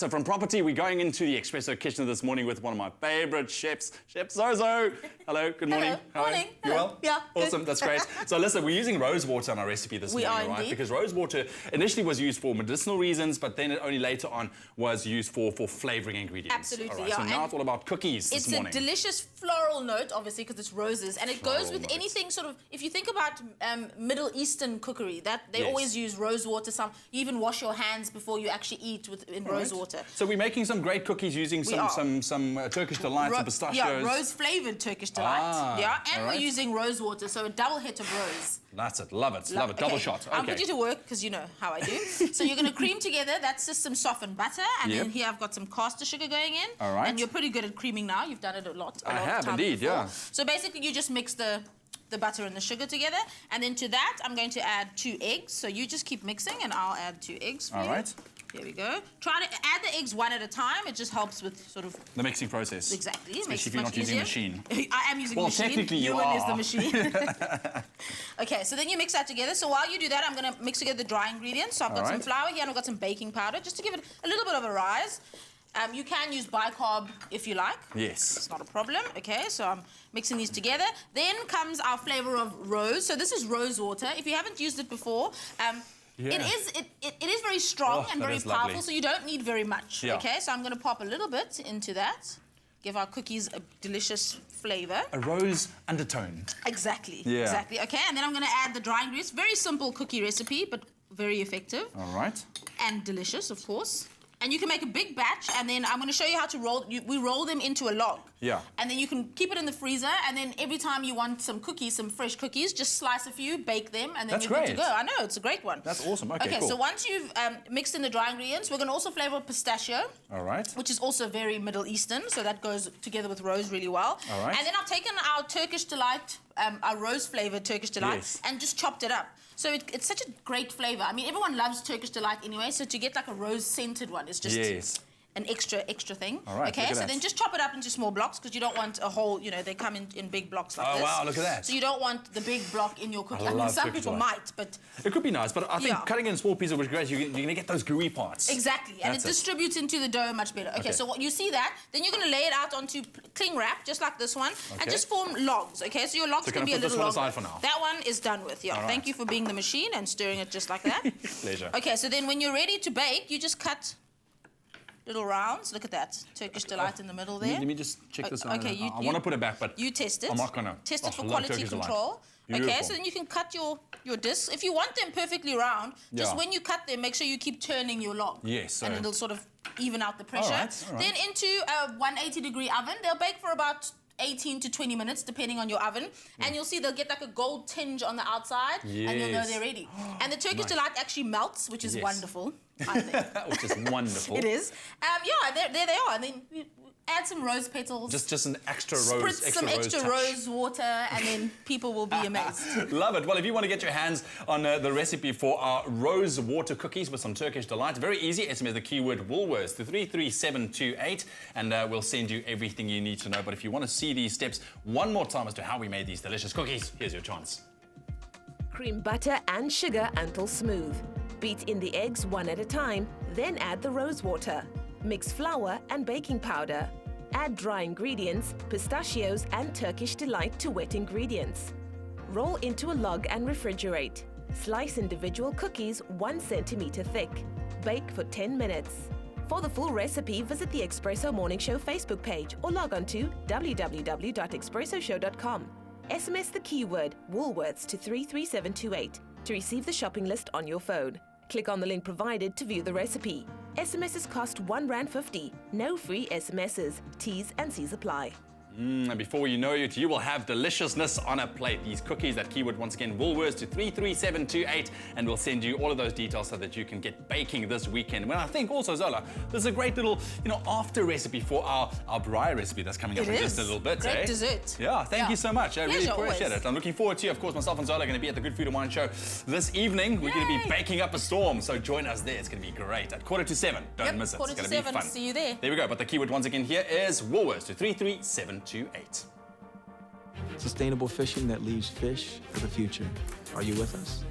So from property, we're going into the espresso kitchen this morning with one of my favourite chefs, Chef Zozo. Hello, good morning. Hello. Morning. You well? Yeah. Awesome, that's great. So listen, we're using rose water on our recipe this morning, right? Indeed. Because rose water initially was used for medicinal reasons, but then it only later on was used for flavouring ingredients. Absolutely, all right, yeah. So now it's all about cookies this morning. It's a delicious floral note, obviously, because it's roses, and it goes with anything sort of. If you think about Middle Eastern cookery, that they always use rose water. You even wash your hands before you actually eat in rose water. So we're making some great cookies using some Turkish delights and pistachios. Yeah, rose-flavoured Turkish delight. And we're using rose water, so a double hit of rose. That's it. Love it. Love it. Double shot. Okay. I'll put you to work because you know how I do. So you're going to cream together. That's just some softened butter, and then here I've got some caster sugar going in. All right. And you're pretty good at creaming now. You've done it a lot. I have indeed. Before. Yeah. So basically, you just mix the butter and the sugar together, and then to that I'm going to add 2 eggs. So you just keep mixing, and I'll add 2 eggs for you. All right. Here we go. Try to add the eggs one at a time. It just helps with sort of the mixing process. Exactly. Especially if you're not using a machine. I am using a machine. Well, technically you are. Is the machine. Okay, so then you mix that together. So while you do that, I'm going to mix together the dry ingredients. So I've got some flour here, and I've got some baking powder, just to give it a little bit of a rise. You can use bicarb if you like. Yes. It's not a problem. Okay, so I'm mixing these together. Then comes our flavour of rose. So this is rose water. If you haven't used it before, it is very strong and very powerful, lovely. So you don't need very much. Yeah. Okay, so I'm going to pop a little bit into that. Give our cookies a delicious flavour. A rose undertone. Exactly. Yeah. Exactly. Okay, and then I'm going to add the dry ingredients. Very simple cookie recipe, but very effective. All right. And delicious, of course. And you can make a big batch, and then I'm going to show you how to roll. We roll them into a log. Yeah. And then you can keep it in the freezer, and then every time you want some cookies, some fresh cookies, just slice a few, bake them, and then you're good to go. I know, it's a great one. That's awesome. Okay, cool. So once you've mixed in the dry ingredients, we're going to also flavour with pistachio. All right. Which is also very Middle Eastern, so that goes together with rose really well. All right. And then I've taken our Turkish delight, our rose-flavoured Turkish delight, and just chopped it up. So it's such a great flavour. I mean, everyone loves Turkish delight anyway, so to get like a rose-scented one is just an extra thing. All right, okay, so then just chop it up into small blocks because you don't want a whole, you know, they come in big blocks like this. Oh, wow, look at that. So you don't want the big block in your cookie. I mean, some people might, but... It could be nice, but I think cutting in small pieces is great. You're going to get those gooey parts. Exactly, and it distributes into the dough much better. Okay, so what you see that, then you're going to lay it out onto cling wrap, just like this one, and just form logs, okay? So your logs can be a little longer. Aside for now. That one is done with, Thank you for being the machine and stirring it just like that. Pleasure. Okay, so then when you're ready to bake, you just cut little rounds. Look at that. Turkish delight in the middle there. Let me just check this out. Okay, I want to put it back, but you test it. I'm not going to. Test it for quality control. Okay, so then you can cut your discs. If you want them perfectly round, just when you cut them, make sure you keep turning your log. Yes. And it'll sort of even out the pressure. All right. Then into a 180-degree oven. They'll bake for about 18 to 20 minutes, depending on your oven. And you'll see they'll get like a gold tinge on the outside, and you'll know they're ready. And the Turkish delight actually melts, which is wonderful, I think. Which is wonderful. It is. There they are. And then add some rose petals. Just an extra rose. Spritz some extra rose water, and then people will be amazed. Love it. Well, if you want to get your hands on the recipe for our rose water cookies with some Turkish delight, very easy. SMS the keyword Woolworths to 33728, and we'll send you everything you need to know. But if you want to see these steps one more time as to how we made these delicious cookies, here's your chance. Cream butter and sugar until smooth. Beat in the eggs one at a time, then add the rose water. Mix flour and baking powder. Add dry ingredients, pistachios and Turkish delight to wet ingredients. Roll into a log and refrigerate. Slice individual cookies 1 centimeter thick. Bake for 10 minutes. For the full recipe, visit the Espresso Morning Show Facebook page or log on to www.expressoshow.com. SMS the keyword Woolworths to 33728 to receive the shopping list on your phone. Click on the link provided to view the recipe. SMSs cost R1.50. No free SMSs. T's and C's apply. And before you know it, you will have deliciousness on a plate. These cookies, that keyword once again, Woolworths to 33728, and we'll send you all of those details so that you can get baking this weekend. Well, I think also, Zola, there's a great little, after recipe for our braai recipe that's coming up in just a little bit. Great dessert. Yeah, thank you so much. I really appreciate always. it. I'm looking forward to, of course, myself and Zola are going to be at the Good Food and Wine Show this evening. We're going to be baking up a storm, so join us there. It's going to be great. At 7:15. Don't miss it. It's going to be fun. See you there. There we go. But the keyword once again here is Woolworths to 33728. Sustainable fishing that leaves fish for the future. Are you with us?